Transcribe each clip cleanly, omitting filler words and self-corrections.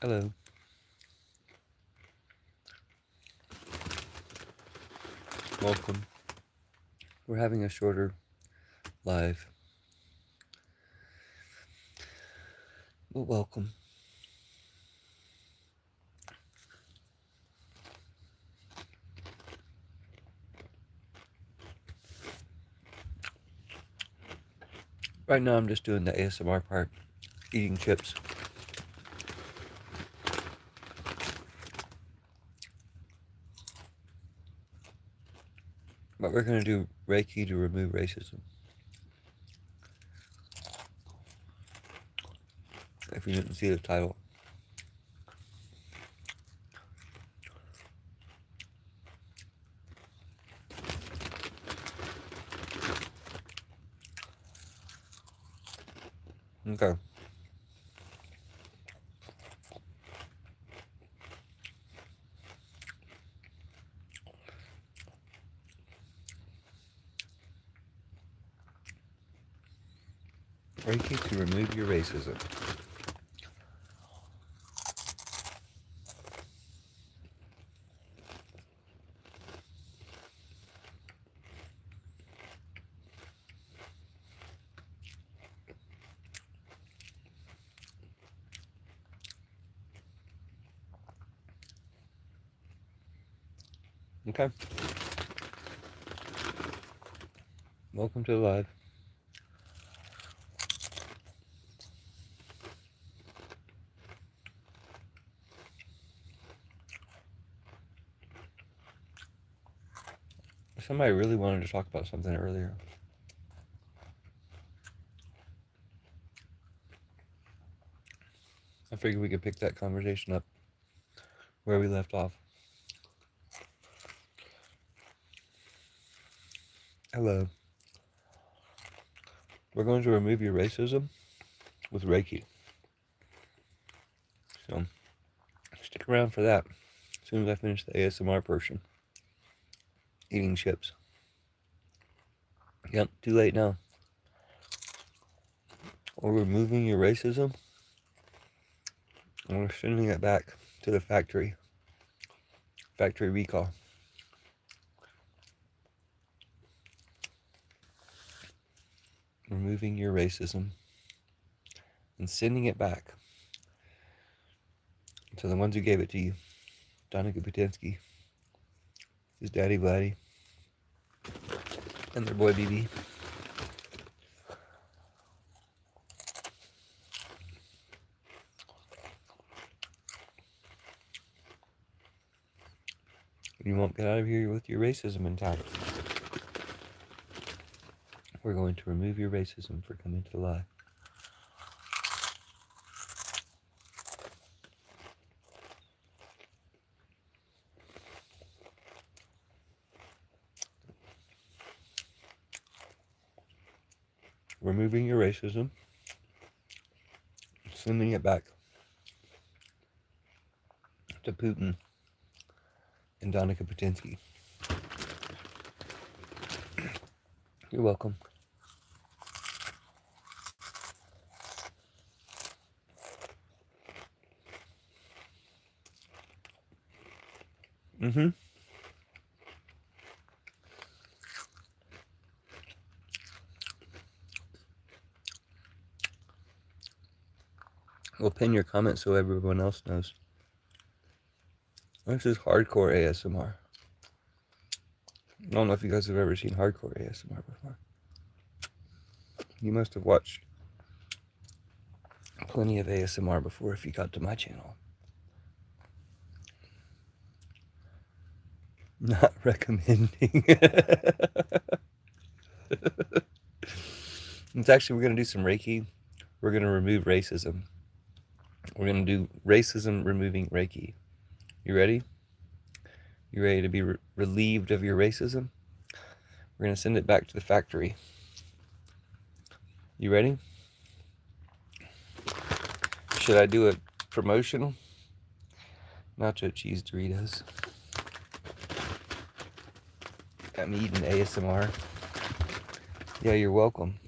Hello. Welcome. We're having a shorter live. Well, welcome. Right now I'm just doing the ASMR part, eating chips. But we're going to do Reiki to remove racism. If you didn't see the title. Okay. Reiki to remove your racism. Okay. Welcome to the live. Somebody really wanted to talk about something earlier. I figured we could pick that conversation up where we left off. Hello. We're going to remove your racism with Reiki. So, stick around for that as soon as I finish the ASMR portion. Eating chips. Yep, too late now. We're removing your racism, and we're sending it back to the factory. Factory recall. Removing your racism and sending it back to the ones who gave it to you. Donica Putinsky, his daddy Vladdy, and their boy BB. You won't get out of here with your racism intact. We're going to remove your racism for coming to life. Removing your racism, sending it back to Putin and Donica Putinsky. You're welcome. Mm-hmm. We'll pin your comments so everyone else knows. This is hardcore ASMR. I don't know if you guys have ever seen hardcore ASMR before. You must have watched plenty of ASMR before if you got to my channel. Not recommending. It's actually, we're going to do some Reiki. We're going to remove racism. We're going to do racism removing Reiki. You ready? You ready to be relieved of your racism? We're going to send it back to the factory. You ready? Should I do a promotional? Nacho cheese Doritos. Got me eating ASMR. Yeah, you're welcome.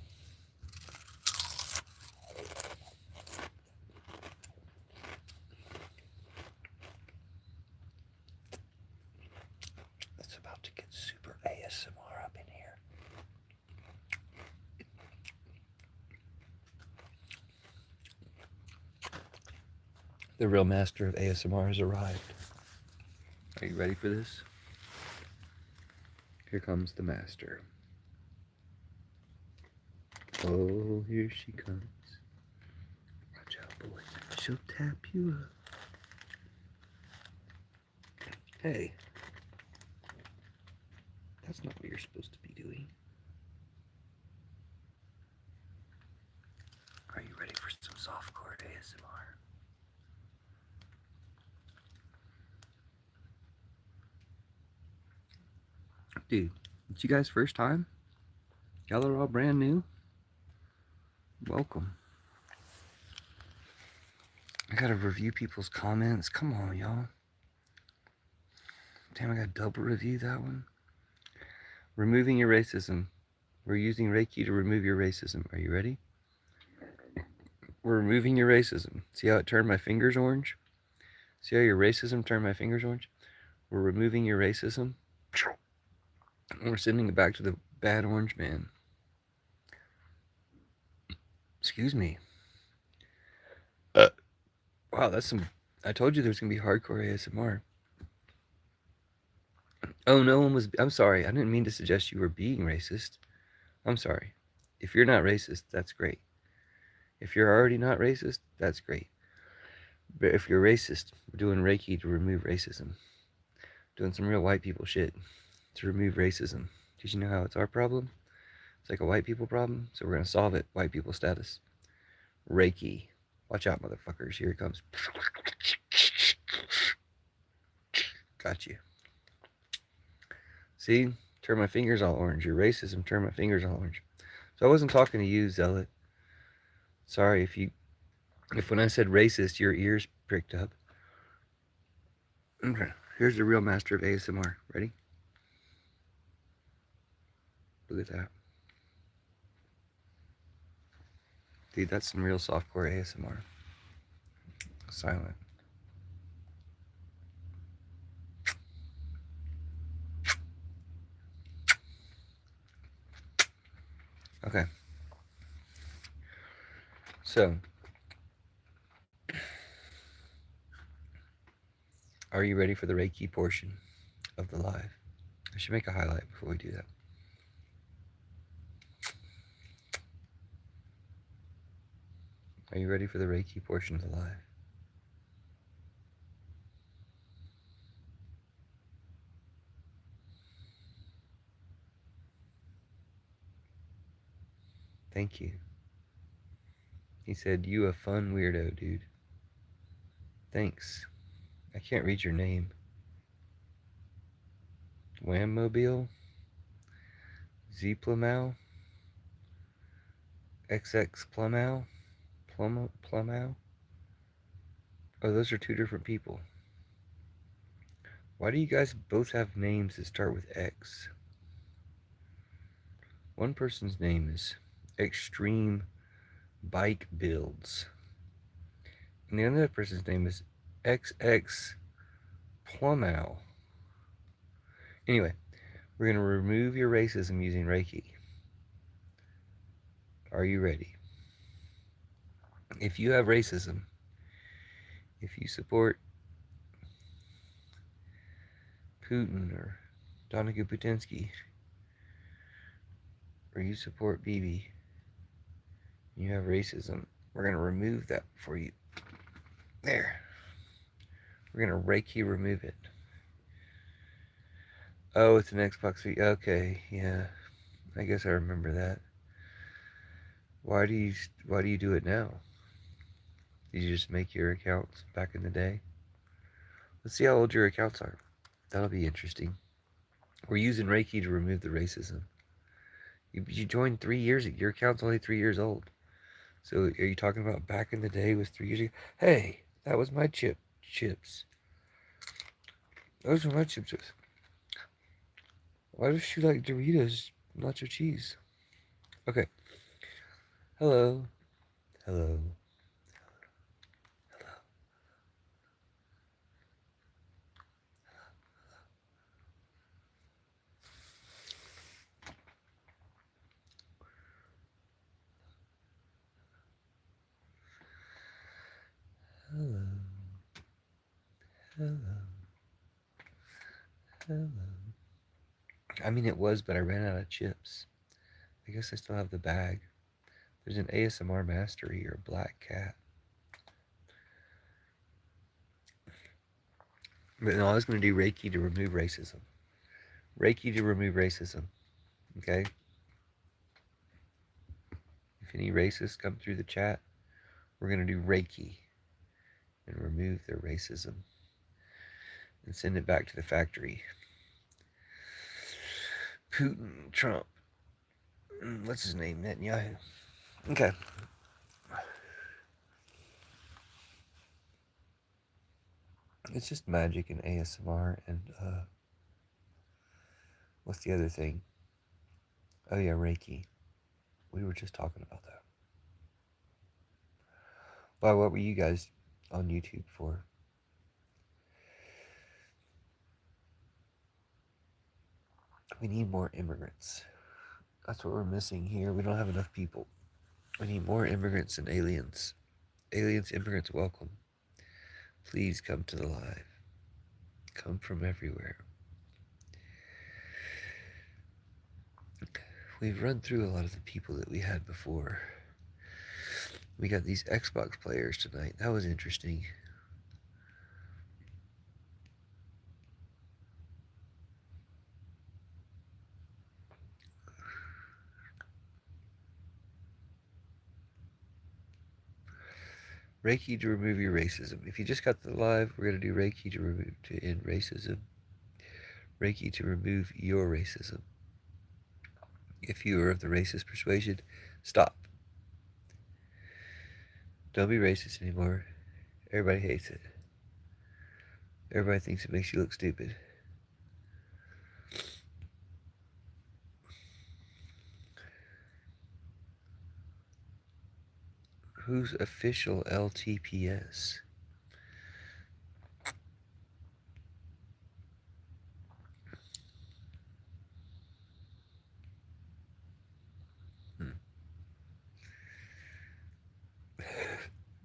ASMR up in here. The real master of ASMR has arrived. Are you ready for this? Here comes the master. Oh, here she comes. Watch out, boy. She'll tap you up. Hey. That's not what you're supposed to be doing. Are you ready for some softcore ASMR? Dude, it's you guys' first time? Y'all are all brand new? Welcome. I gotta review people's comments. Come on, y'all. Damn, I gotta double review that one. Removing your racism. We're using Reiki to remove your racism. Are you ready? We're removing your racism. See how it turned my fingers orange? See how your racism turned my fingers orange? We're removing your racism. And we're sending it back to the bad orange man. Excuse me. Wow, that's some... I told you there was going to be hardcore ASMR. Oh, no one was... I'm sorry. I didn't mean to suggest you were being racist. I'm sorry. If you're not racist, that's great. If you're already not racist, that's great. But if you're racist, we're doing Reiki to remove racism. Doing some real white people shit to remove racism. Did you know how it's our problem? It's like a white people problem, so we're going to solve it. White people status. Reiki. Watch out, motherfuckers. Here it comes. Got you. See? Turn my fingers all orange. Your racism turned my fingers all orange. So I wasn't talking to you, Zealot. Sorry if when I said racist, your ears pricked up. Okay. Here's the real master of ASMR. Ready? Look at that. Dude, that's some real softcore ASMR. Silent. Okay. So, are you ready for the Reiki portion of the live? I should make a highlight before we do that. Are you ready for the Reiki portion of the live? Thank you. He said, you a fun weirdo, dude. Thanks. I can't read your name. Whammobile? Z-Plumau? XX Plumau? Plumau? Oh, those are two different people. Why do you guys both have names that start with X? One person's name is Extreme Bike Builds. And the other person's name is XX Plumau. Anyway, we're going to remove your racism using Reiki. Are you ready? If you have racism, if you support Putin or Donegal Putinsky, or you support Bibi, you have racism, we're going to remove that for you. There. We're going to Reiki remove it. Oh, it's an Xbox 3. Okay, yeah. I guess I remember that. Why do you do it now? Did you just make your accounts back in the day? Let's see how old your accounts are. That'll be interesting. We're using Reiki to remove the racism. You joined 3 years ago. Your account's only 3 years old. So are you talking about back in the day was 3 years ago? Hey, that was my chips. Those were my chips. Why does she like Doritos, nacho cheese? Okay. Hello. Hello. Hello. Hello. I mean, it was, but I ran out of chips. I guess I still have the bag. There's an ASMR master here, a black cat. But no, I was going to do Reiki to remove racism. Reiki to remove racism. Okay? If any racists come through the chat, we're going to do Reiki and remove their racism and send it back to the factory. Putin, Trump, what's his name? Netanyahu. Okay. It's just magic and ASMR and what's the other thing? Oh yeah, Reiki. We were just talking about that. Well, what were you guys on YouTube for? We need more immigrants. That's what we're missing here. We don't have enough people. We need more immigrants and aliens. Aliens, immigrants, welcome. Please come to the live. Come from everywhere. We've run through a lot of the people that we had before. We got these Xbox players tonight. That was interesting. Reiki to remove your racism. If you just got to the live, we're going to do Reiki to end racism. Reiki to remove your racism. If you are of the racist persuasion, stop. Don't be racist anymore. Everybody hates it. Everybody thinks it makes you look stupid. Who's official LTPS?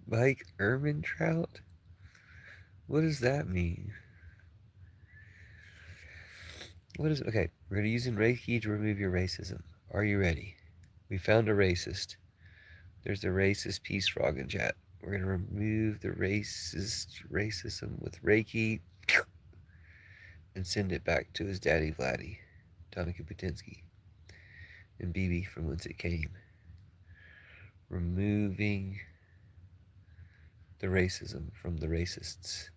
Mike Ehrmantraut? What does that mean? Okay, we're going to use Reiki to remove your racism. Are you ready? We found a racist. There's a racist peace frog in chat. We're going to remove the racism with Reiki and send it back to his daddy Vladdy, Tonika Putinsky, and BB from whence it came. Removing the racism from the racists.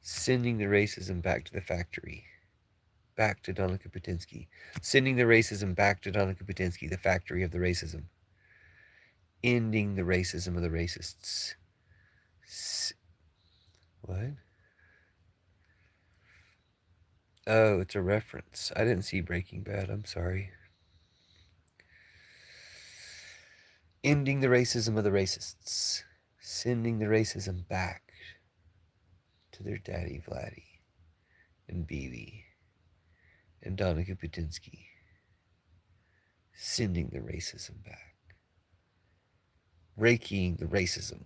Sending the racism back to the factory. Back to Donica Putinsky. Sending the racism back to Donica Putinsky, the factory of the racism. Ending the racism of the racists. What? Oh, it's a reference. I didn't see Breaking Bad. I'm sorry. Ending the racism of the racists. Sending the racism back to their daddy Vladdy and BB and Donica Putinsky. Sending the racism back. Reikiing the racism.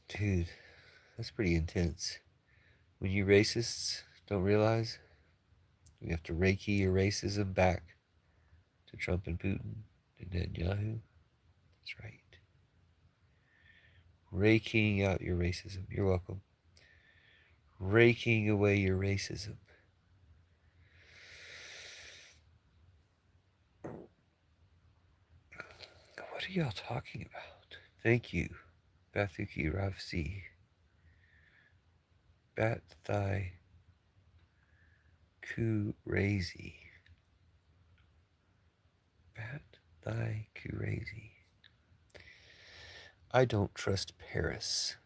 Dude, that's pretty intense. When you racists don't realize, we have to Reiki your racism back to Trump and Putin and Netanyahu. That's right. Reikiing out your racism. You're welcome. Raking away your racism. What are y'all talking about? Thank you, Bathuki Ravsi. Bat Thigh Crazy. Bat Thigh Crazy. I don't trust Paris.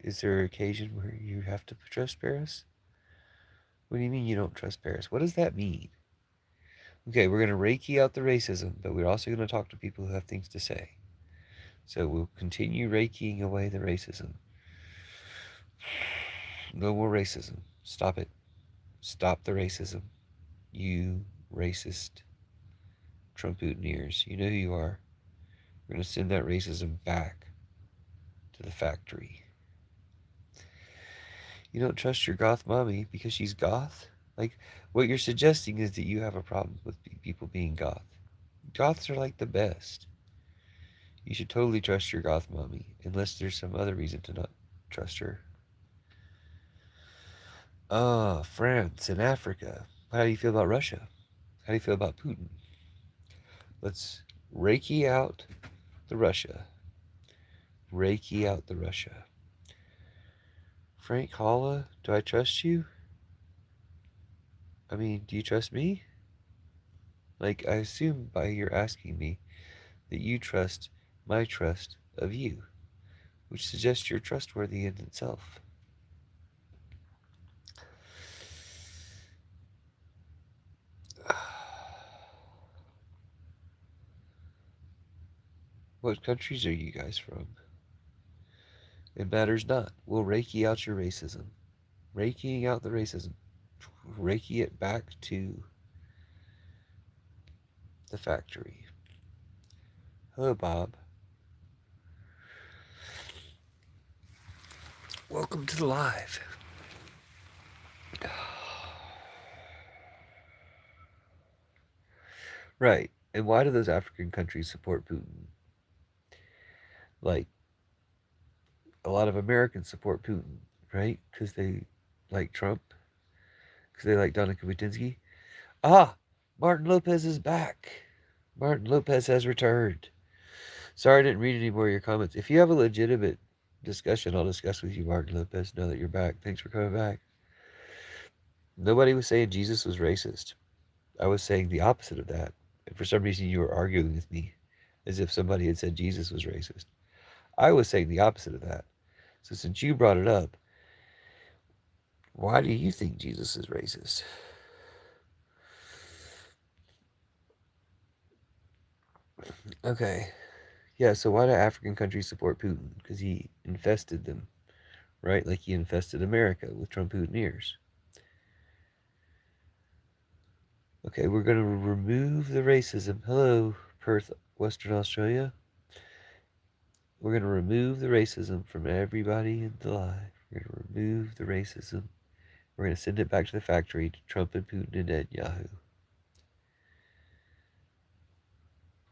Is there an occasion where you have to trust Paris? What do you mean you don't trust Paris? What does that mean? Okay, we're going to Reiki out the racism, but we're also going to talk to people who have things to say. So we'll continue Reikiing away the racism. No more racism. Stop it. Stop the racism. You racist Trumputineers. You know who you are. We're going to send that racism back to the factory. You don't trust your goth mommy because she's goth? Like, what you're suggesting is that you have a problem with people being goth. Goths are like the best. You should totally trust your goth mommy, unless there's some other reason to not trust her. France and Africa. How do you feel about Russia? How do you feel about Putin? Let's Reiki out the Russia. Reiki out the Russia. Frank Holla, do I trust you? I mean, do you trust me? Like, I assume by your asking me that you trust my trust of you, which suggests you're trustworthy in itself. What countries are you guys from? It matters not. We'll Reiki out your racism. Reikiing out the racism. Reiki it back to the factory. Hello, Bob. Welcome to the live. Right. And why do those African countries support Putin? Like, a lot of Americans support Putin, right? Because they like Trump. Because they like Donna Kubitinsky. Ah, Martin Lopez is back. Martin Lopez has returned. Sorry I didn't read any more of your comments. If you have a legitimate discussion, I'll discuss with you, Martin Lopez, now that you're back. Thanks for coming back. Nobody was saying Jesus was racist. I was saying the opposite of that. And for some reason, you were arguing with me as if somebody had said Jesus was racist. I was saying the opposite of that. So since you brought it up, why do you think Jesus is racist? Okay. Yeah, so why do African countries support Putin? Because he infested them, right? Like he infested America with Trumputineers. Okay, we're going to remove the racism. Hello, Perth, Western Australia. We're going to remove the racism from everybody in the live. We're going to remove the racism. We're going to send it back to the factory to Trump and Putin and Netanyahu.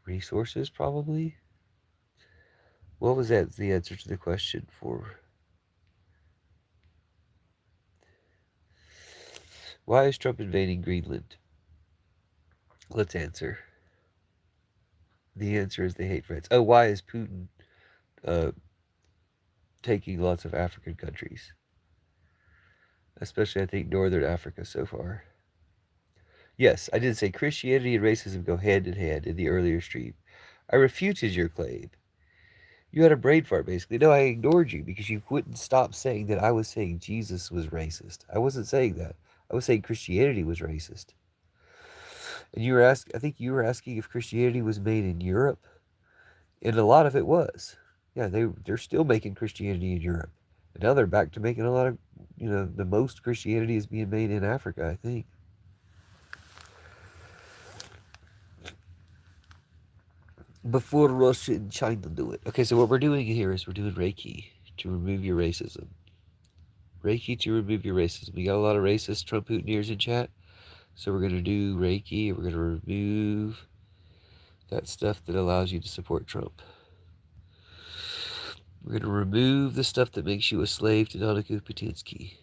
Resources, probably? What was that? The answer to the question for... Why is Trump invading Greenland? Let's answer. The answer is they hate France. Oh, why is Putin taking lots of African countries? Especially, I think, Northern Africa so far. Yes, I did say Christianity and racism go hand in hand in the earlier stream. I refuted your claim. You had a brain fart, basically. No, I ignored you because you wouldn't stop saying that I was saying Jesus was racist. I wasn't saying that. I was saying Christianity was racist. And you were asking, I think you were asking if Christianity was made in Europe. And a lot of it was. Yeah, they're still making Christianity in Europe. And now they're back to making a lot of, the most Christianity is being made in Africa, I think. Before Russia and China do it. Okay, so what we're doing here is we're doing Reiki to remove your racism. Reiki to remove your racism. We got a lot of racist Trumputineers in chat. So we're going to do Reiki. We're going to remove that stuff that allows you to support Trump. We're going to remove the stuff that makes you a slave to Donna Kupatinsky.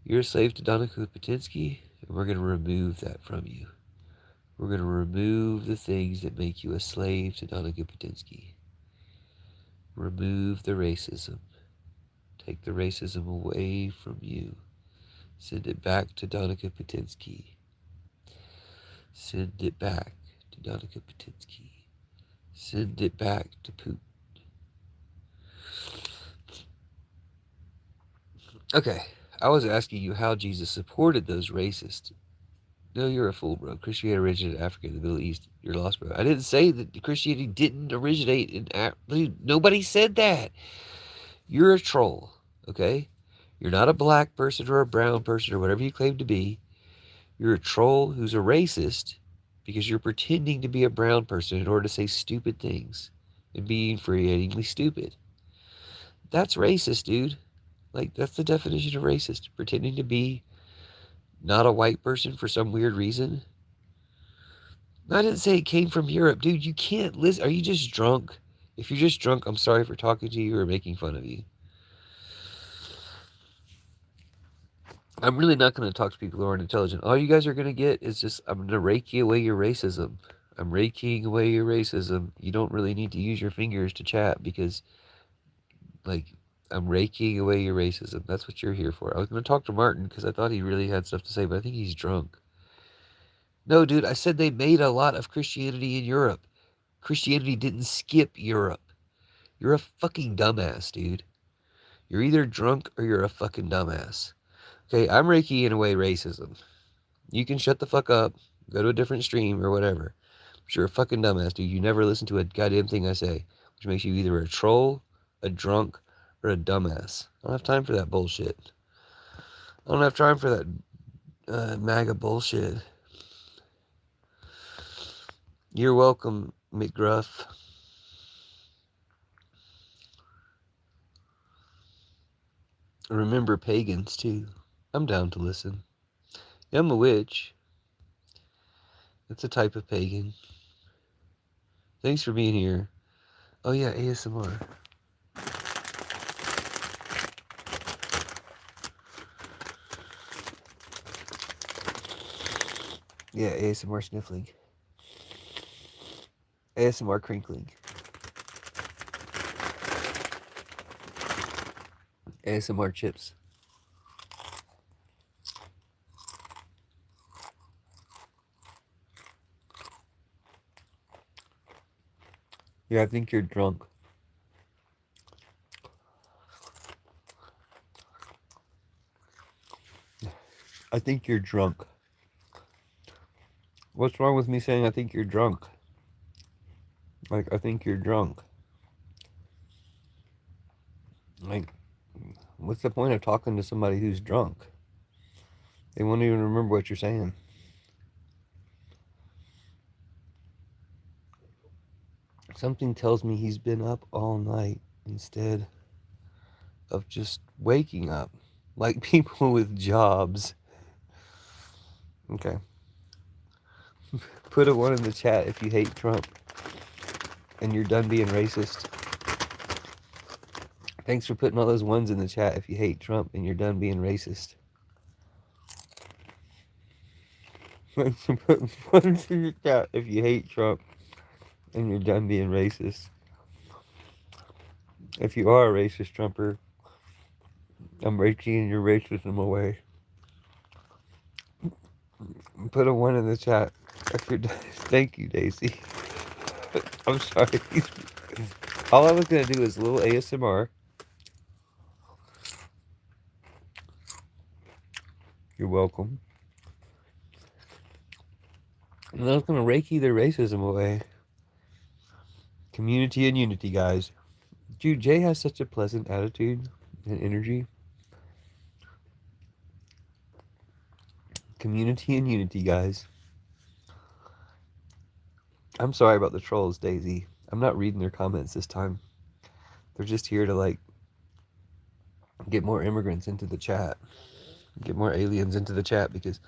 You're a slave to Donna Kupatinsky, and we're going to remove that from you. We're going to remove the things that make you a slave to Donna Kupatinsky. Remove the racism. Take the racism away from you. Send it back to Donica Patinsky. Send it back to Donica Patinsky. Send it back to Putin. Okay, I was asking you how Jesus supported those racists. No, you're a fool, bro. Christianity originated in Africa and the Middle East. You're lost, bro. I didn't say that Christianity didn't originate in Africa. Nobody said that. You're a troll, okay? You're not a black person or a brown person or whatever you claim to be. You're a troll who's a racist because you're pretending to be a brown person in order to say stupid things and be infuriatingly stupid. That's racist, dude. Like, that's the definition of racist. Pretending to be not a white person for some weird reason. I didn't say it came from Europe. Dude, you can't listen. Are you just drunk? If you're just drunk, I'm sorry for talking to you or making fun of you. I'm really not going to talk to people who aren't intelligent. All you guys are going to get is just, I'm going to Reiki away your racism. I'm Reikiing away your racism. You don't really need to use your fingers to chat because, like, I'm Reikiing away your racism. That's what you're here for. I was going to talk to Martin because I thought he really had stuff to say, but I think he's drunk. No, dude, I said they made a lot of Christianity in Europe. Christianity didn't skip Europe. You're a fucking dumbass, dude. You're either drunk or you're a fucking dumbass. Okay, I'm Reikiing away racism. You can shut the fuck up, go to a different stream or whatever. But you're a fucking dumbass, dude. You never listen to a goddamn thing I say, which makes you either a troll, a drunk, or a dumbass. I don't have time for that bullshit. I don't have time for that MAGA bullshit. You're welcome, McGruff. Remember pagans, too. I'm down to listen. Yeah, I'm a witch. It's a type of pagan. Thanks for being here. Oh yeah, ASMR. Yeah, ASMR sniffling. ASMR crinkling. ASMR chips. Yeah, I think you're drunk. I think you're drunk. What's wrong with me saying I think you're drunk? Like, I think you're drunk. Like, what's the point of talking to somebody who's drunk? They won't even remember what you're saying. Something tells me he's been up all night instead of just waking up. Like people with jobs. Okay. Put a 1 in the chat if you hate Trump and you're done being racist. Thanks for putting all those 1s in the chat if you hate Trump and you're done being racist. Thanks for putting 1s in the chat if you hate Trump and you're done being racist. If you are a racist Trumper, I'm raking your racism away. Put a 1 in the chat if you're done. Thank you, Daisy. I'm sorry. All I was going to do is a little ASMR. You're welcome. And I was going to Reiki their racism away. Community and unity, guys. Dude, Jay has such a pleasant attitude and energy. Community and unity, guys. I'm sorry about the trolls, Daisy. I'm not reading their comments this time. They're just here to, like, get more immigrants into the chat. Get more aliens into the chat because,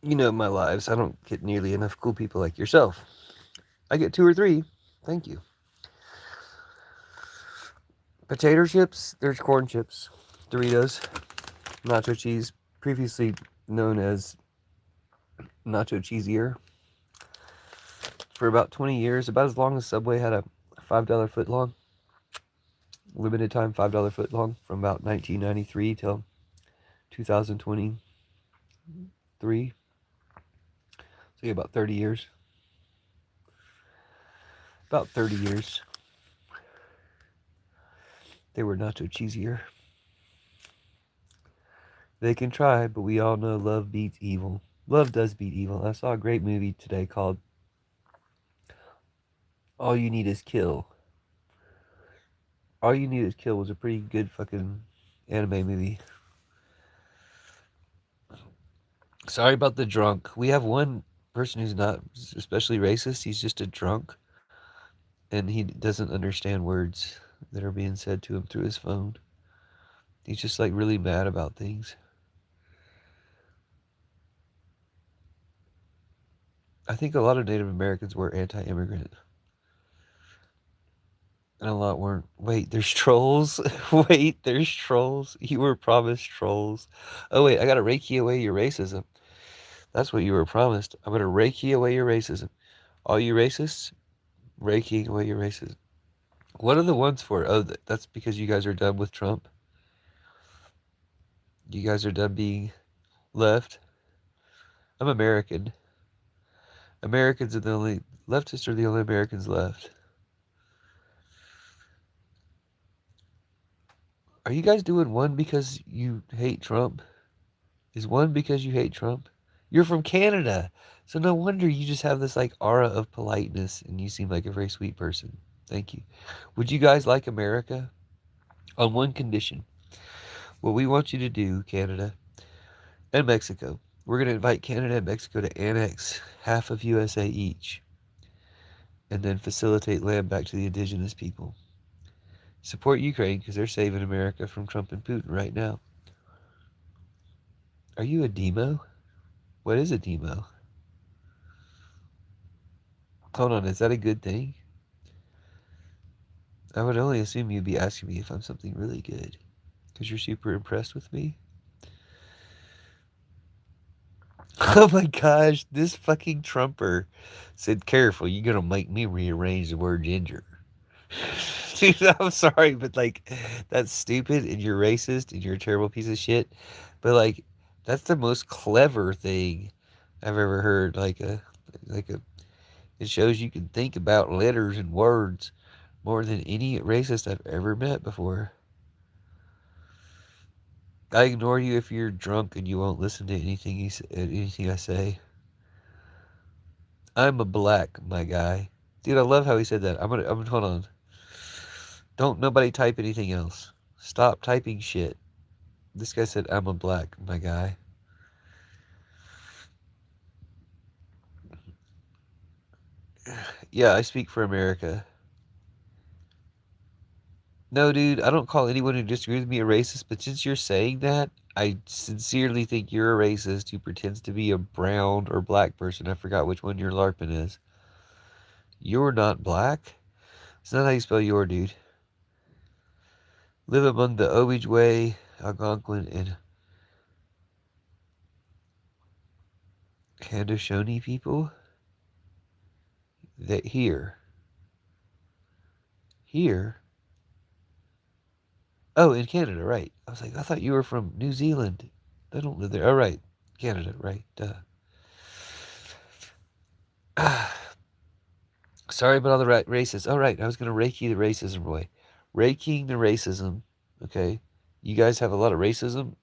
you know, my lives, I don't get nearly enough cool people like yourself. I get 2 or 3. Thank you. Potato chips, there's corn chips, Doritos, nacho cheese, previously known as nacho cheesier. For about 20 years, about as long as Subway had a $5 foot long, limited time $5 foot long, from about 1993 till 2023. So yeah, about 30 years. About 30 years. They were nacho cheesier. They can try, but we all know love beats evil. Love does beat evil. I saw a great movie today called All You Need Is Kill. All You Need Is Kill was a pretty good fucking anime movie. Sorry about the drunk. We have one person who's not especially racist. He's just a drunk, and he doesn't understand words that are being said to him through his phone. He's just like really mad about things. I think a lot of Native Americans were anti-immigrant, and a lot weren't. Wait, there's trolls. Wait, there's trolls. You were promised trolls. Oh wait, I gotta Reiki away your racism. That's what you were promised. I'm gonna Reiki away your racism. All you racists, Reiki away your racism. What are the ones for? Oh, that's because you guys are done with Trump. You guys are done being left. I'm American. Americans are the only leftists are the only Americans left. Are you guys doing one because you hate Trump? Is one because you hate Trump? You're from Canada, so no wonder you just have this like aura of politeness, and you seem like a very sweet person. Thank you. Would you guys like America? On one condition. What we want you to do, Canada and Mexico, we're going to invite Canada and Mexico to annex half of USA each and then facilitate land back to the indigenous people. Support Ukraine because they're saving America from Trump and Putin right now. Are you a demo? What is a demo? Hold on, is that a good thing? I would only assume you'd be asking me if I'm something really good because you're super impressed with me. Oh my gosh, this fucking Trumper said, careful, you're gonna make me rearrange the word ginger. Dude, I'm sorry, but like, that's stupid and you're racist and you're a terrible piece of shit. But like, that's the most clever thing I've ever heard. Like a, it shows you can think about letters and words more than any racist I've ever met before. I ignore you if you're drunk and you won't listen to anything I say. I'm a black, my guy. Dude, I love how he said that. Hold on. Don't nobody type anything else. Stop typing shit. This guy said, I'm a black, my guy. Yeah, I speak for America. No, dude, I don't call anyone who disagrees with me a racist, but since you're saying that, I sincerely think you're a racist who pretends to be a brown or black person. I forgot which one your LARPing is. You're not black? It's not how you spell your, dude. Live among the Ojibwe, Algonquin, and Haudenosaunee people? That here. Here? Oh, in Canada, right. I was like, I thought you were from New Zealand. They don't live there. Oh, right. Canada, right. Duh. Sorry about all the racists. Oh, right. I was going to Reiki the racism away. Reikiing the racism. Okay. You guys have a lot of racism,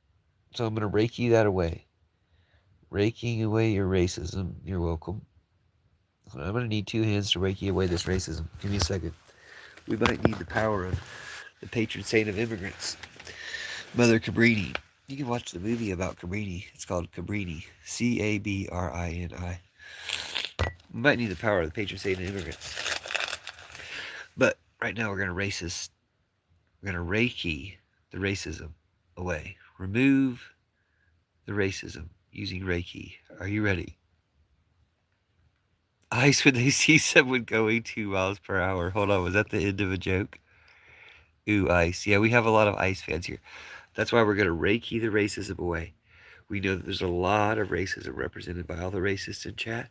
so I'm going to Reiki that away. Reikiing away your racism. You're welcome. I'm going to need two hands to Reiki away this racism. Give me a second. We might need the power of the patron saint of immigrants, Mother Cabrini. You can watch the movie about Cabrini. It's called Cabrini. Cabrini. We might need the power of the patron saint of immigrants. But right now we're going to We're going to Reiki the racism away. Remove the racism using Reiki. Are you ready? Ice when they see someone going 2 miles per hour. Hold on, was that the end of a joke? Ooh, ice. Yeah, we have a lot of ice fans here. That's why we're going to Reiki the racism away. We know that there's a lot of racism represented by all the racists in chat.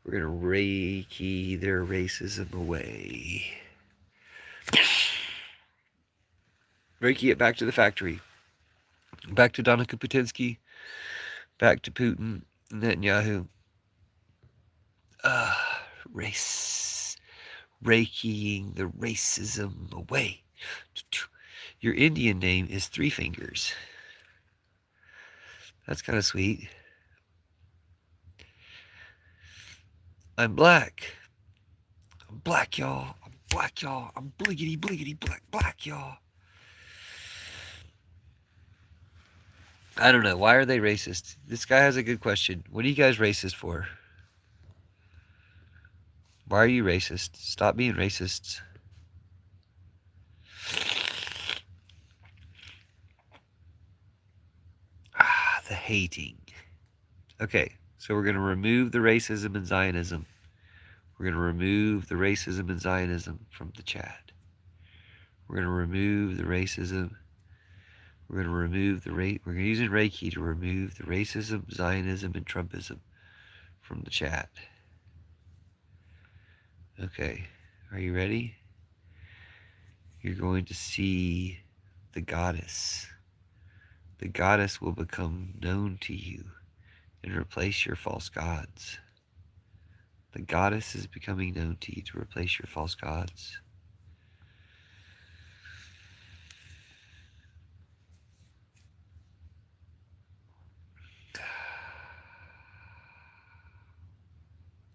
We're going to Reiki their racism away. Reiki it back to the factory. Back to Donica Putinsky. Back to Putin. Netanyahu. Race. Reikiing the racism away. Your Indian name is Three Fingers. That's kind of sweet. I'm black. I'm black, y'all. I'm black, y'all. I'm bliggity, bliggity, black, y'all. I don't know. Why are they racist? This guy has a good question. What are you guys racist for? Why are you racist? Stop being racists. Ah, the hating. Okay, so we're going to remove the racism and Zionism. We're going to remove the racism and Zionism from the chat. We're going to remove the racism. We're going to remove the We're using Reiki to remove the racism, Zionism, and Trumpism from the chat. Okay, are you ready? You're going to see the goddess. The goddess will become known to you and replace your false gods. The goddess is becoming known to you to replace your false gods.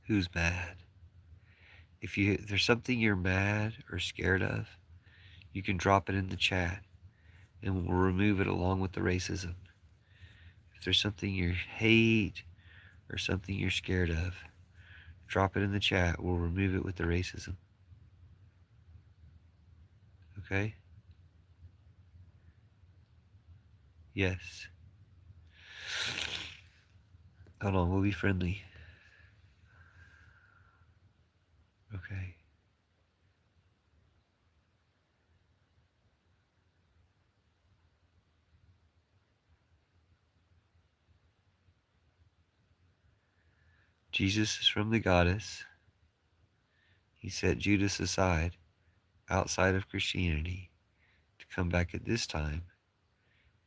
Who's mad? If there's something you're mad or scared of, you can drop it in the chat and we'll remove it along with the racism. If there's something you hate or something you're scared of, drop it in the chat. We'll remove it with the racism. Okay? Yes. Hold on, we'll be friendly. Okay. Jesus is from the goddess. He set Judas aside, outside of Christianity, to come back at this time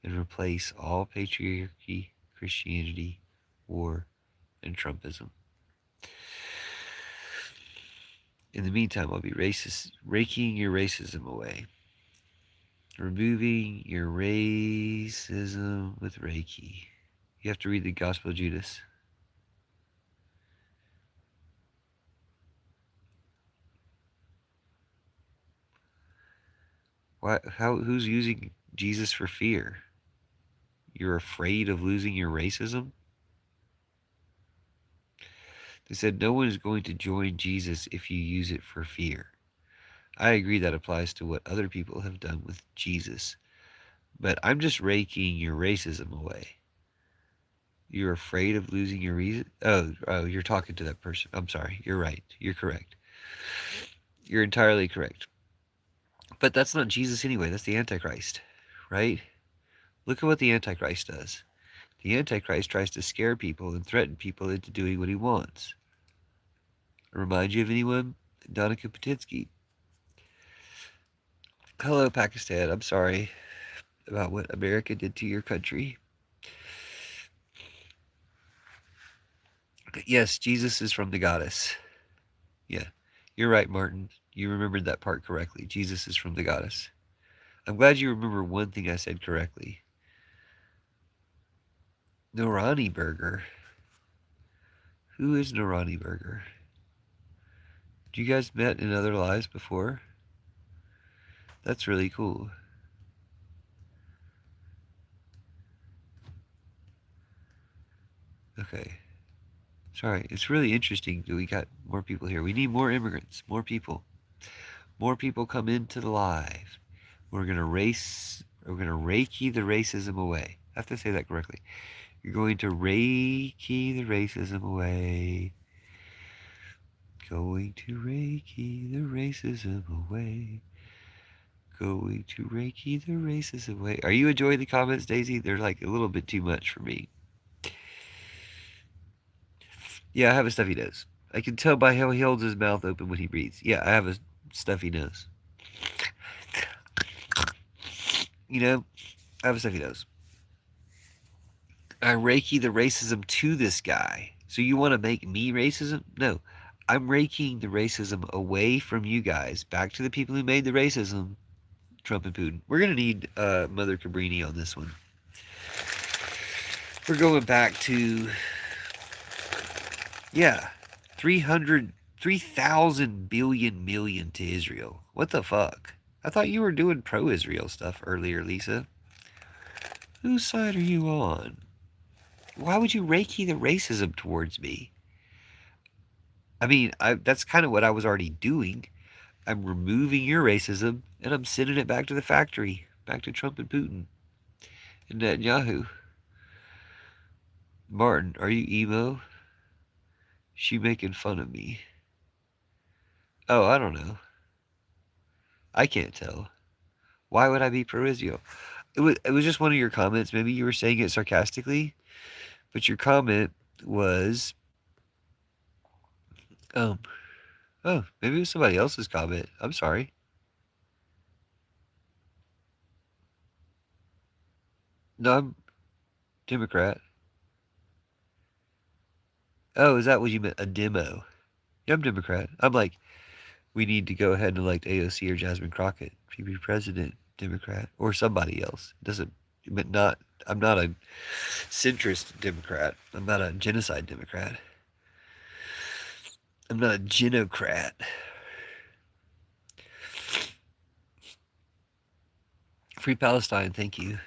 and replace all patriarchy, Christianity, war, and Trumpism. In the meantime, I'll be raking your racism away. Removing your racism with Reiki. You have to read the Gospel of Judas. Who's using Jesus for fear? You're afraid of losing your racism? They said no one is going to join Jesus if you use it for fear. I agree that applies to what other people have done with Jesus. But I'm just raking your racism away. You're afraid of losing your reason? Oh, you're talking to that person. I'm sorry. You're right. You're correct. You're entirely correct. But that's not Jesus anyway. That's the Antichrist, right? Look at what the Antichrist does. The Antichrist tries to scare people and threaten people into doing what he wants. Remind you of anyone? Donica Patitsky. Hello, Pakistan. I'm sorry about what America did to your country. Yes, Jesus is from the goddess. Yeah, you're right, Martin. You remembered that part correctly. Jesus is from the goddess. I'm glad you remember one thing I said correctly. Norani Burger. Who is Norani Burger? You guys met in other lives before? That's really cool. Okay. Sorry, it's really interesting that we got more people here. We need more immigrants, more people. More people come into the live. We're gonna Reiki the racism away. I have to say that correctly. You're going to Reiki the racism away. Going to Reiki the racism away. Going to Reiki the racism away. Are you enjoying the comments, Daisy? They're like a little bit too much for me. Yeah, I have a stuffy nose. I can tell by how he holds his mouth open when he breathes. Yeah, I have a stuffy nose. You know, I have a stuffy nose. I Reiki the racism to this guy. So you want to make me racism? No. I'm Reikiing the racism away from you guys, back to the people who made the racism, Trump and Putin. We're going to need Mother Cabrini on this one. We're going back to, yeah, 3,000 billion million to Israel. What the fuck? I thought you were doing pro-Israel stuff earlier, Lisa. Whose side are you on? Why would you Reiki the racism towards me? I mean, that's kind of what I was already doing. I'm removing your racism and I'm sending it back to the factory, back to Trump and Putin and Netanyahu. Martin, are you emo? She making fun of me. Oh, I don't know. I can't tell. Why would I be pro Israel? It was just one of your comments. Maybe you were saying it sarcastically, but your comment was um oh, maybe it was somebody else's comment. I'm sorry. No, I'm Democrat. Oh, is that what you meant? A demo? Yeah, I'm Democrat. I'm like, we need to go ahead and elect AOC or Jasmine Crockett to be president, Democrat, or somebody else. Doesn't, but not. I'm not a centrist Democrat. I'm not a genocide Democrat. I'm not a genocrat. Free Palestine, thank you.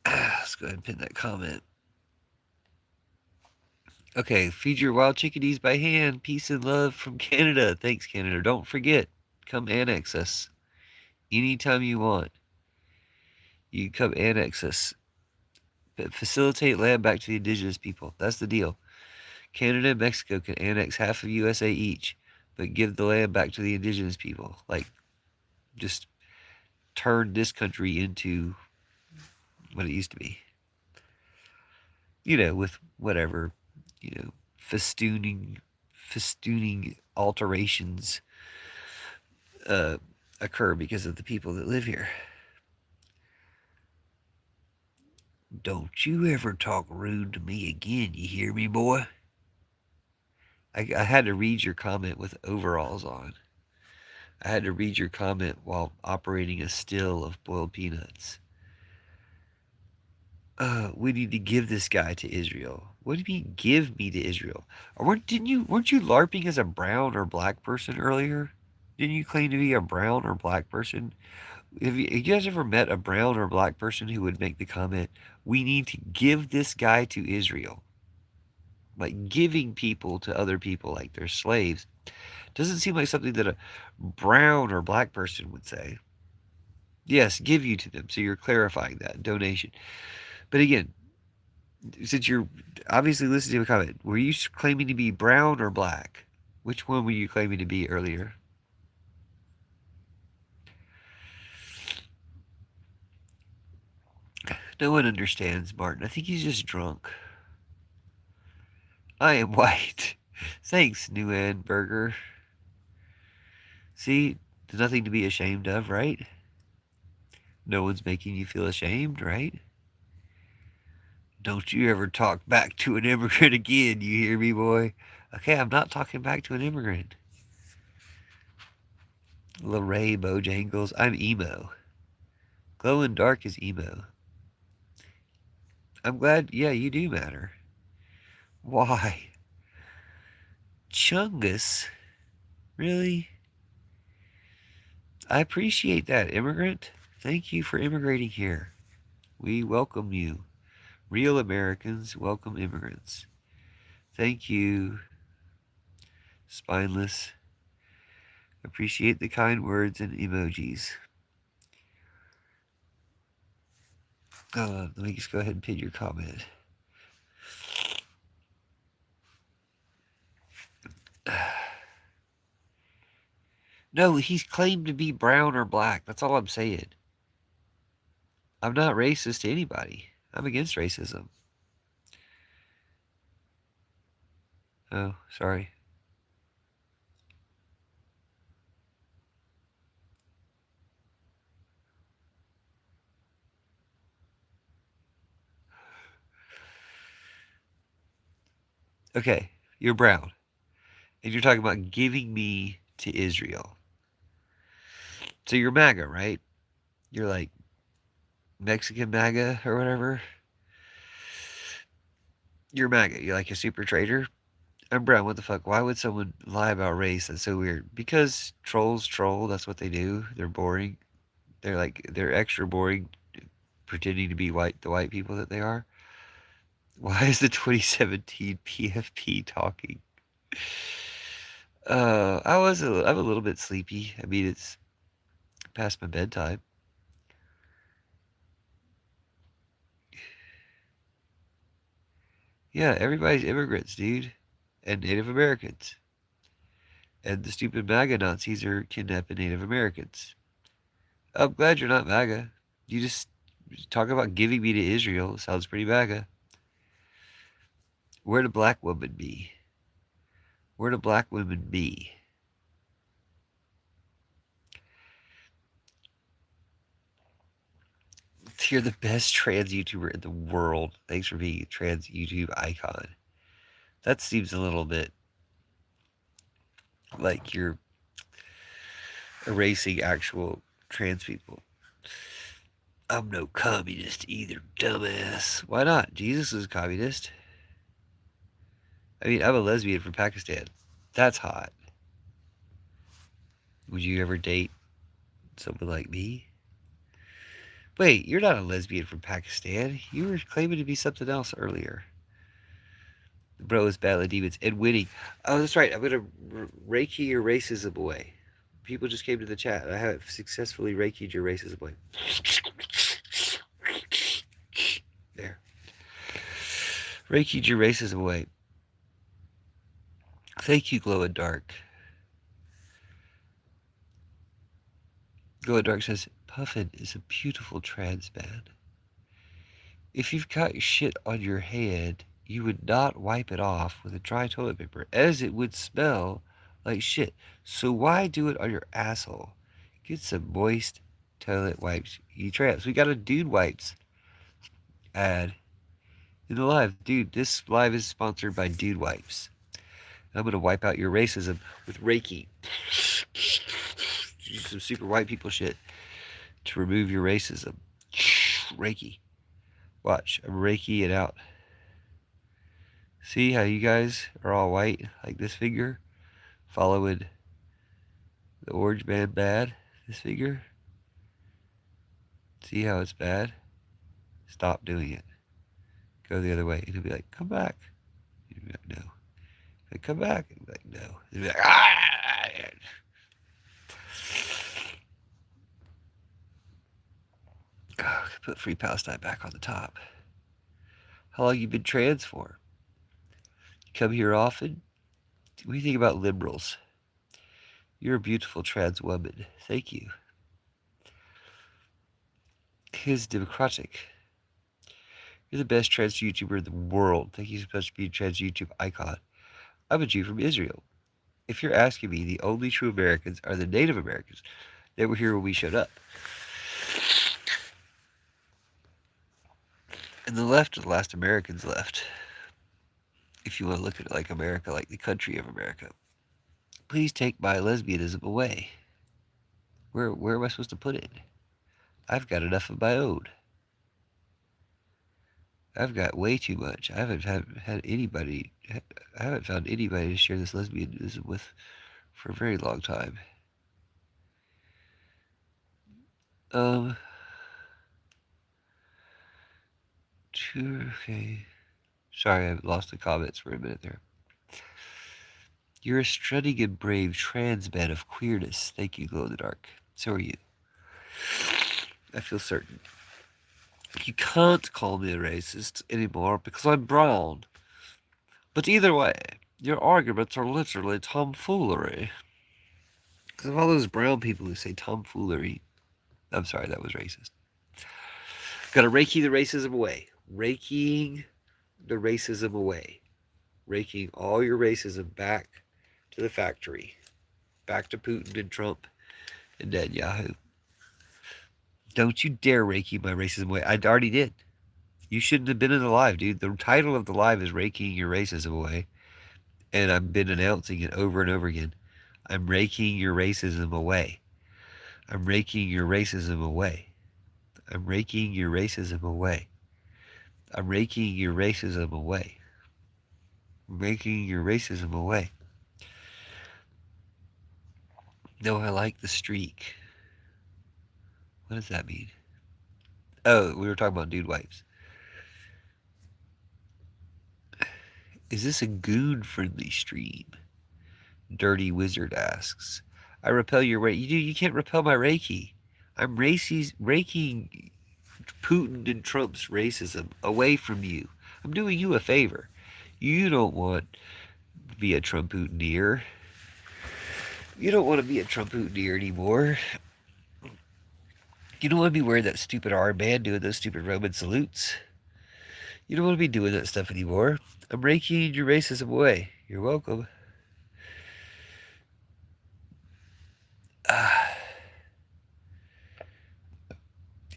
Let's go ahead and pin that comment. Okay, feed your wild chickadees by hand. Peace and love from Canada. Thanks, Canada. Don't forget, come annex us anytime you want. You come annex us. But facilitate land back to the indigenous people. That's the deal. Canada and Mexico can annex half of USA each, but give the land back to the indigenous people. Like, just turn this country into what it used to be. With whatever, festooning alterations uh, occur because of the people that live here. Don't you ever talk rude to me again, you hear me, boy? I had to read your comment with overalls on. I had to read your comment while operating a still of boiled peanuts. We need to give this guy to Israel. What do you mean, give me to Israel? Or weren't you LARPing as a brown or black person earlier? Didn't you claim to be a brown or black person? Have you guys ever met a brown or black person who would make the comment, we need to give this guy to Israel? Like giving people to other people like they're slaves. Doesn't seem like something that a brown or black person would say. Yes, give you to them. So you're clarifying that donation. But again, since you're obviously listening to a comment, were you claiming to be brown or black? Which one were you claiming to be earlier? No one understands Martin. I think he's just drunk. I am white. Thanks, New Ann Burger. See, there's nothing to be ashamed of, right? No one's making you feel ashamed, right? Don't you ever talk back to an immigrant again, you hear me, boy? Okay, I'm not talking back to an immigrant. Lorray Bojangles, I'm emo. Glow in dark is emo. I'm glad, yeah, you do matter. Why? Chungus? Really? I appreciate that, immigrant. Thank you for immigrating here. We welcome you. Real Americans welcome immigrants. Thank you, spineless. Appreciate the kind words and emojis. Let me just go ahead and pin your comment. No, he's claimed to be brown or black. That's all I'm saying. I'm not racist to anybody. I'm against racism. Oh, sorry. Okay, you're brown. And you're talking about giving me to Israel. So you're MAGA, right? You're like Mexican MAGA or whatever. You're MAGA. You're like a super traitor. I'm brown. What the fuck? Why would someone lie about race? That's so weird. Because trolls troll. That's what they do. They're boring. They're extra boring pretending to be the white people that they are. Why is the 2017 PFP talking? I'm a little bit sleepy. I mean, it's past my bedtime. Yeah, everybody's immigrants, dude, and Native Americans. And the stupid MAGA Nazis are kidnapping Native Americans. I'm glad you're not MAGA. You just talk about giving me to Israel. Sounds pretty MAGA. Where'd a black woman be? Where'd a black woman be? You're the best trans YouTuber in the world. Thanks for being a trans YouTube icon. That seems a little bit like you're erasing actual trans people. I'm no communist either, dumbass. Why not? Jesus is a communist. I mean, I'm a lesbian from Pakistan. That's hot. Would you ever date someone like me? Wait, you're not a lesbian from Pakistan. You were claiming to be something else earlier. The bro is battling demons and winning. Oh, that's right. I'm gonna Reiki your racism away. People just came to the chat. I have successfully Reiki'd your racism away. There. Reiki'd your racism away. Thank you, Glow in Dark. Glow in Dark says, Puffin is a beautiful trans man. If you've got shit on your hand, you would not wipe it off with a dry toilet paper, as it would smell like shit. So why do it on your asshole? Get some moist toilet wipes, you tramps. We got a dude wipes ad in the live. Dude, this live is sponsored by Dude Wipes. I'm going to wipe out your racism with Reiki. Some super white people shit to remove your racism. Reiki. Watch, I'm Reiki it out. See how you guys are all white, like this figure, following the orange man bad, this figure? See how it's bad? Stop doing it. Go the other way. And he'll be like, come back. You'll be like, no. Like, come back. And be like, no. He'll be like, ah! Oh, put Free Palestine back on the top. How long you been trans for? You come here often? What do you think about liberals? You're a beautiful trans woman. Thank you. He's democratic. You're the best trans YouTuber in the world. Thank you so much for being a trans YouTube icon. I'm a Jew from Israel. If you're asking me, the only true Americans are the Native Americans that were here when we showed up. And the left are the last Americans left. If you want to look at it like America, like the country of America. Please take my lesbianism away. Where am I supposed to put it? I've got enough of my own. I've got way too much. I haven't had anybody. I haven't found anybody to share this lesbianism with for a very long time. Okay. Sorry, I lost the comments for a minute there. You're a strutting and brave trans man of queerness. Thank you, Glow in the Dark. So are you. I feel certain. You can't call me a racist anymore because I'm brown. But either way, your arguments are literally tomfoolery. Because of all those brown people who say tomfoolery. I'm sorry, that was racist. Gotta Reiki the racism away. Reikiing the racism away. Reikiing all your racism back to the factory. Back to Putin and Trump and Netanyahu. Don't you dare Reiki my racism away. I already did. You shouldn't have been in the live, dude. The title of the live is Reikiing your racism away. And I've been announcing it over and over again. I'm Reikiing your racism away. I'm Reikiing your racism away. I'm Reikiing your racism away. I'm Reikiing your racism away. I'm Reikiing your racism away. No, I like the streak. What does that mean? Oh, we were talking about dude wipes. Is this a goon-friendly stream? Dirty Wizard asks. I repel your Reiki. You can't repel my Reiki. I'm Reiki Putin and Trump's racism away from you. I'm doing you a favor. You don't want to be a Trumpootineer. You don't want to be a Trumpootineer anymore. You don't want to be wearing that stupid armband, doing those stupid Roman salutes. You don't want to be doing that stuff anymore. I'm Reikiing your racism away. You're welcome.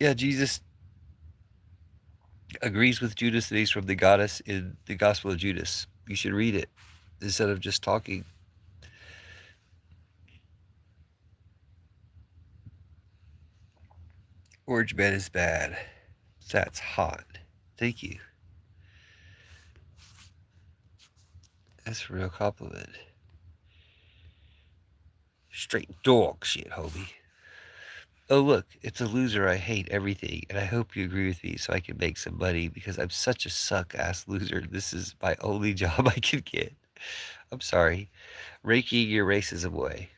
Yeah, Jesus agrees with Judas that he's from the goddess in the Gospel of Judas. You should read it instead of just talking. Orange Man is bad. That's hot. Thank you. That's a real compliment. Straight dog shit, homie. Oh, look, it's a loser. I hate everything, and I hope you agree with me so I can make some money because I'm such a suck-ass loser. This is my only job I can get. I'm sorry. Raking your racism away.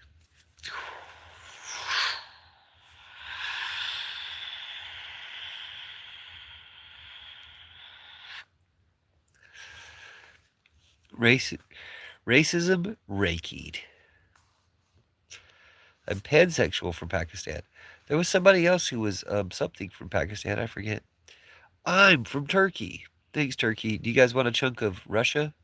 Race, racism rakied. I'm pansexual from Pakistan. There was somebody else who was something from Pakistan. I forget. I'm from Turkey. Thanks, Turkey. Do you guys want a chunk of Russia?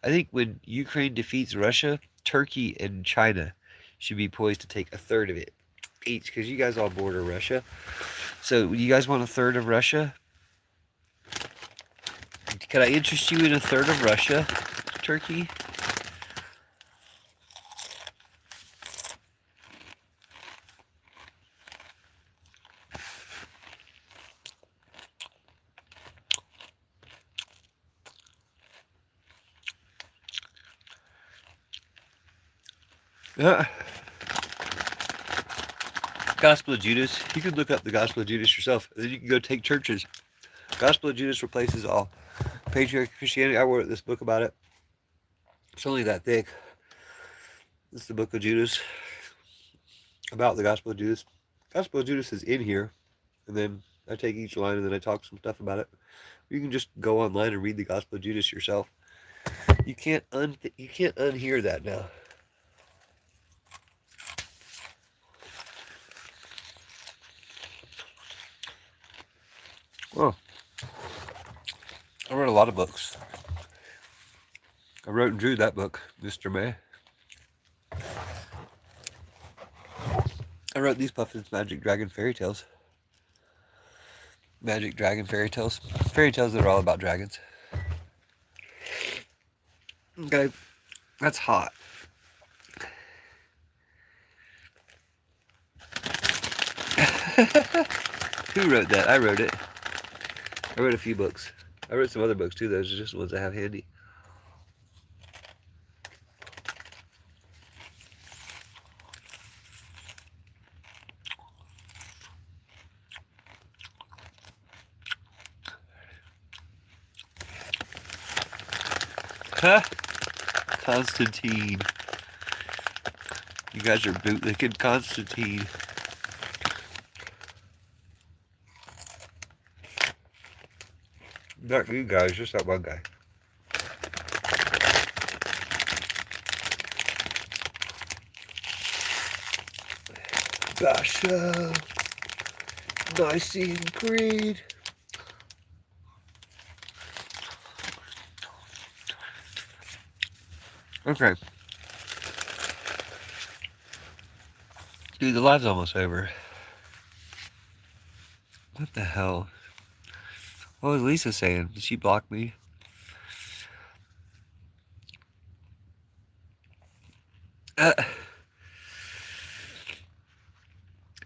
I think when Ukraine defeats Russia, Turkey and China should be poised to take a third of it each, because you guys all border Russia. So, you guys want a third of Russia? Can I interest you in a third of Russia, Turkey? Gospel of Judas. You can look up the Gospel of Judas yourself, and then you can go take churches. Gospel of Judas replaces all. Patriarchal Christianity. I wrote this book about it. It's only that thick. It's the book of Judas. About the Gospel of Judas. Gospel of Judas is in here, and then I take each line and then I talk some stuff about it. You can just go online and read the Gospel of Judas yourself. You can't unhear that now. Oh, I wrote a lot of books. I wrote and drew that book, Mr. May. I wrote these Puffins Magic Dragon fairy tales. Magic Dragon fairy tales. Fairy tales that are all about dragons. Okay, that's hot. Who wrote that? I wrote it. I wrote a few books. I wrote some other books too. Those are just the ones I have handy. Huh? Constantine. You guys are bootlicking Constantine. Not you guys, just that one guy. Basha. Nicene Creed. Okay. Dude, the live's almost over. What the hell? What was Lisa saying? Did she block me?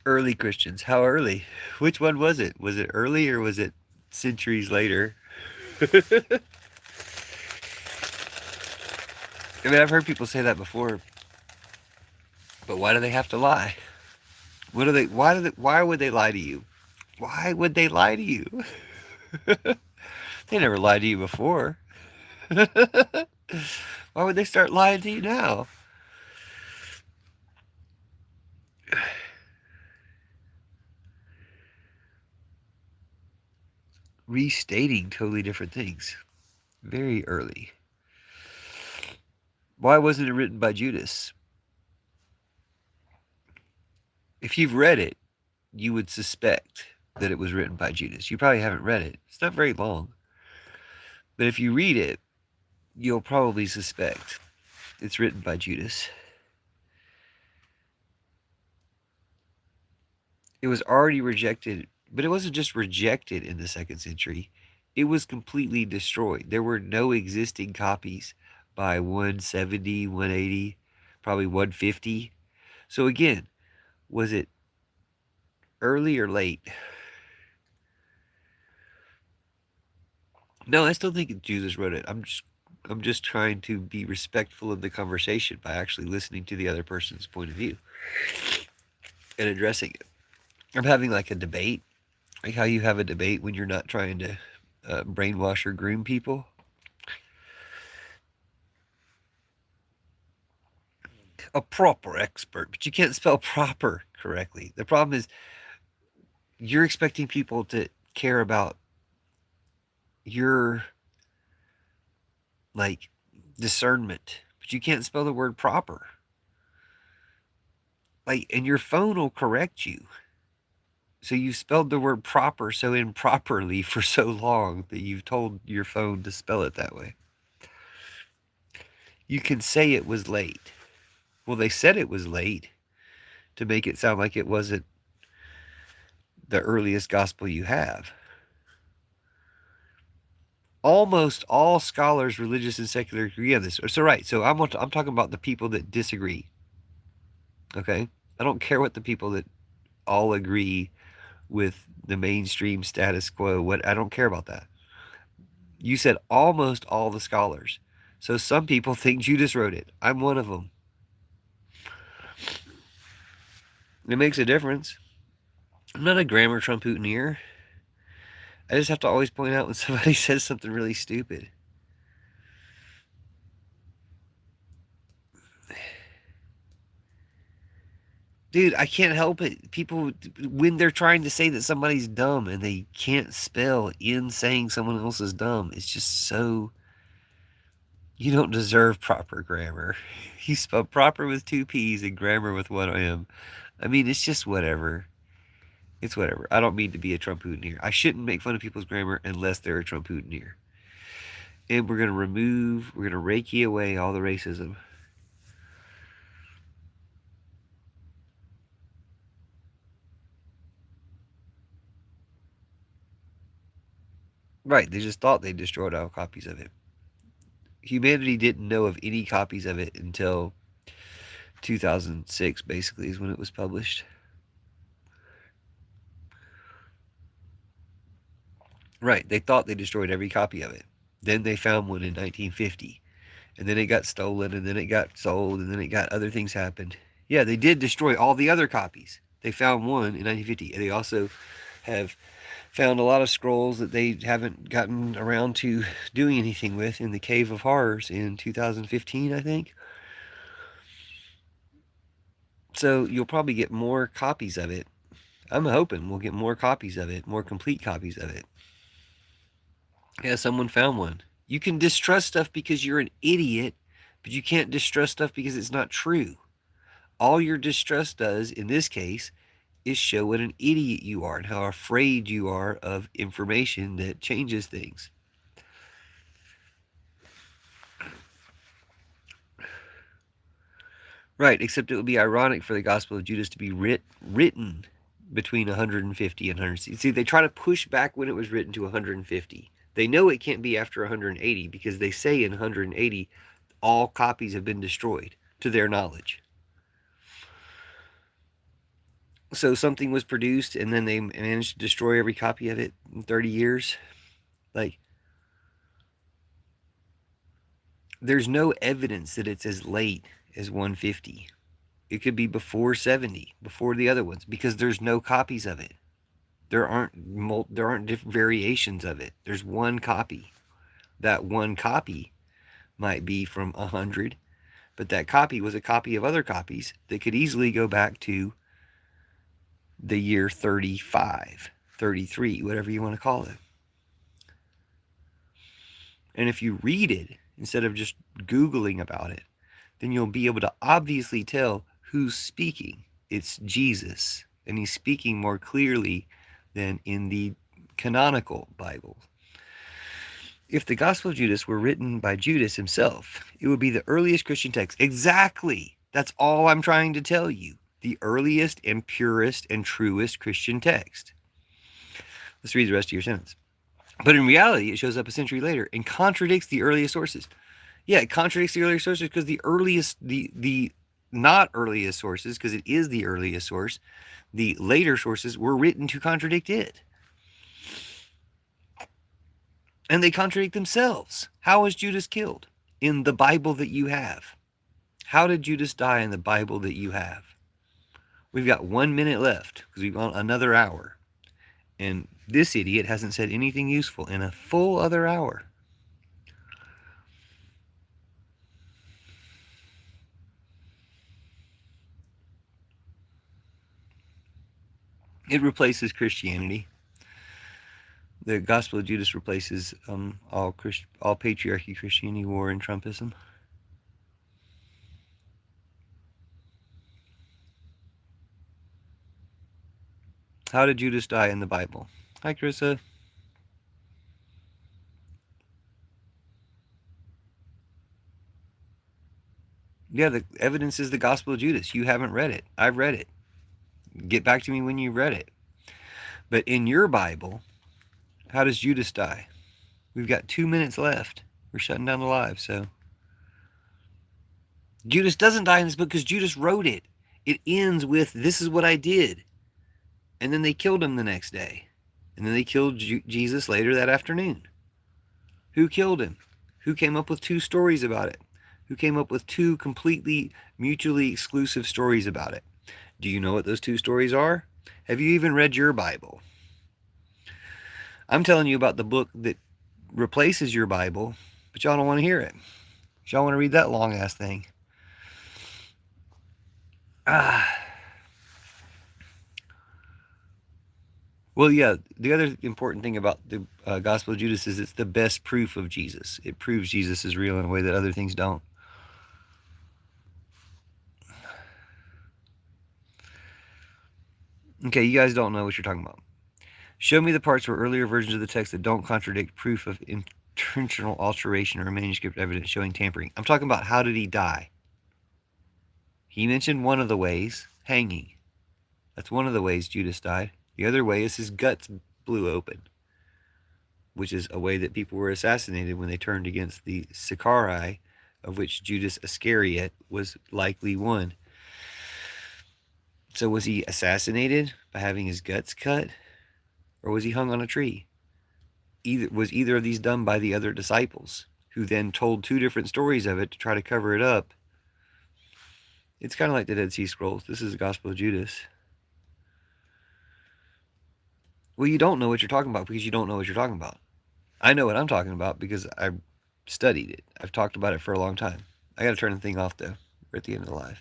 Early Christians. How early? Which one was it? Was it early or was it centuries later? I mean, I've heard people say that before, but why do they have to lie? Why would they lie to you? Why would they lie to you? They never lied to you before. Why would they start lying to you now? Restating totally different things. Very early. Why wasn't it written by Judas? If you've read it, you would suspect that it was written by Judas. You probably haven't read it. It's not very long. But if you read it, you'll probably suspect it's written by Judas. It was already rejected, but it wasn't just rejected in the 2nd century. It was completely destroyed. There were no existing copies by 170, 180, probably 150. So again, was it early or late? No, I still think Jesus wrote it. I'm just trying to be respectful of the conversation by actually listening to the other person's point of view and addressing it. I'm having like a debate, like how you have a debate when you're not trying to brainwash or groom people. A proper expert, but you can't spell proper correctly. The problem is you're expecting people to care about your like discernment, but you can't spell the word proper. Like, and your phone will correct you. So you spelled the word proper so improperly for so long that you've told your phone to spell it that way. You can say it was late. Well, they said it was late to make it sound like it wasn't the earliest gospel you have. Almost all scholars, religious and secular, agree on this. So right, so I'm talking about the people that disagree. Okay, I don't care what the people that all agree with the mainstream status quo. What I don't care about that. You said almost all the scholars. So some people think Judas wrote it. I'm one of them. It makes a difference. I'm not a grammar trumpootineer. I just have to always point out when somebody says something really stupid. Dude, I can't help it. People, when they're trying to say that somebody's dumb and they can't spell in saying someone else is dumb, it's just so. You don't deserve proper grammar. You spell proper with 2 P's and grammar with 1 M. I mean, it's just whatever. It's whatever. I don't mean to be a trumpootineer. I shouldn't make fun of people's grammar unless they're a trumpootineer. And we're going to Reiki away all the racism. Right, they just thought they destroyed all copies of it. Humanity didn't know of any copies of it until 2006, basically, is when it was published. Right, they thought they destroyed every copy of it. Then they found one in 1950. And then it got stolen, and then it got sold, and then it got other things happened. Yeah, they did destroy all the other copies. They found one in 1950. And they also have found a lot of scrolls that they haven't gotten around to doing anything with in the Cave of Horrors in 2015, I think. So you'll probably get more copies of it. I'm hoping we'll get more copies of it, more complete copies of it. Yeah, someone found one. You can distrust stuff because you're an idiot, but you can't distrust stuff because it's not true. All your distrust does, in this case, is show what an idiot you are and how afraid you are of information that changes things. Right, except it would be ironic for the Gospel of Judas to be written between 150 and 160. See, they try to push back when it was written to 150. They know it can't be after 180 because they say in 180 all copies have been destroyed to their knowledge. So something was produced and then they managed to destroy every copy of it in 30 years. Like, there's no evidence that it's as late as 150. It could be before 70, before the other ones, because there's no copies of it. There aren't different variations of it. There's one copy. That one copy might be from 100, but that copy was a copy of other copies that could easily go back to the year 35, 33, whatever you want to call it. And if you read it instead of just Googling about it, then you'll be able to obviously tell who's speaking. It's Jesus, and he's speaking more clearly than in the canonical Bible. If the Gospel of Judas were written by Judas himself, it would be the earliest Christian text. Exactly. That's all I'm trying to tell you. The earliest and purest and truest Christian text. Let's read the rest of your sentence. But in reality, it shows up a century later and contradicts the earliest sources. Yeah, it contradicts the earliest sources because the not earliest sources, because it is the earliest source, the later sources were written to contradict it. And they contradict themselves. How was Judas killed in the Bible that you have? How did Judas die in the Bible that you have? We've got 1 minute left because we've gone another hour. And this idiot hasn't said anything useful in a full other hour. It replaces Christianity. The Gospel of Judas replaces all patriarchy, Christianity, war, and Trumpism. How did Judas die in the Bible? Hi, Carissa. Yeah, the evidence is the Gospel of Judas. You haven't read it. I've read it. Get back to me when you've read it. But in your Bible, how does Judas die? We've got 2 minutes left. We're shutting down the live, so. Judas doesn't die in this book because Judas wrote it. It ends with, this is what I did. And then they killed him the next day. And then they killed Jesus later that afternoon. Who killed him? Who came up with 2 stories about it? Who came up with 2 completely mutually exclusive stories about it? Do you know what those 2 stories are? Have you even read your Bible? I'm telling you about the book that replaces your Bible, but y'all don't want to hear it. Y'all want to read that long-ass thing. Well, yeah, the other important thing about the Gospel of Judas is it's the best proof of Jesus. It proves Jesus is real in a way that other things don't. Okay, you guys don't know what you're talking about. Show me the parts where earlier versions of the text that don't contradict proof of intentional alteration or manuscript evidence showing tampering. I'm talking about how did he die? He mentioned one of the ways, hanging. That's one of the ways Judas died. The other way is his guts blew open, which is a way that people were assassinated when they turned against the Sicarii, of which Judas Iscariot was likely one. So was he assassinated by having his guts cut? Or was he hung on a tree? Was either of these done by the other disciples, who then told 2 different stories of it to try to cover it up? It's kind of like the Dead Sea Scrolls. This is the Gospel of Judas. Well, you don't know what you're talking about because you don't know what you're talking about. I know what I'm talking about because I studied it. I've talked about it for a long time. I got to turn the thing off, though. We're at the end of the live.